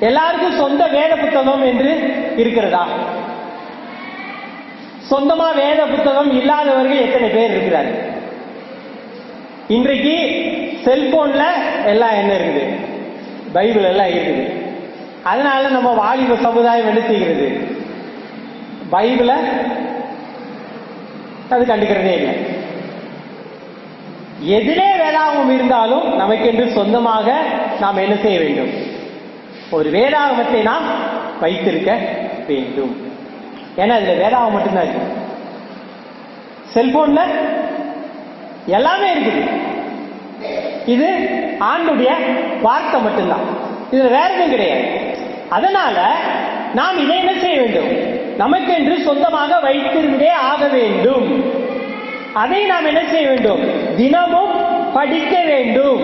எல்லாருக்கும் சொந்த வேத புத்தகம் என்று இருக்கிறதா? சொந்தமா வேத புத்தகம் இல்லாதவர்கள் எத்தனை பேர் இருக்கிறார்கள்? இன்றைக்கு செல்போன்ல எல்லாம் என்ன இருக்குது? பைபிள் எல்லாம் இருக்குது. அதனால நம்ம வாலிப சமுதாயம் என்ன செய்கிறது? பைபிளை அது கண்டுக்கிறதே இல்லை. எதிலே வேதாகமம் இருந்தாலும் நமக்கென்று சொந்தமாக நாம் என்ன செய்ய வேண்டும்? ஒரு வேதாகமத்தை நாம் வைத்திருக்க வேண்டும். ஏன்னா இதுல வேதாகமம் மட்டும்தான் இருக்கு. செல்போன்ல எல்லாமே இருக்குது. இது ஆண்டுடைய வார்த்தை மட்டும்தான், இதுல வேற எதுவும் கிடையாது. அதனால நாம் இதை என்ன செய்ய வேண்டும்? நமக்கென்று சொந்தமாக வைத்திருந்தே ஆக வேண்டும். அதை நாம் என்ன செய்ய வேண்டும்? தினமும் படிக்க வேண்டும்.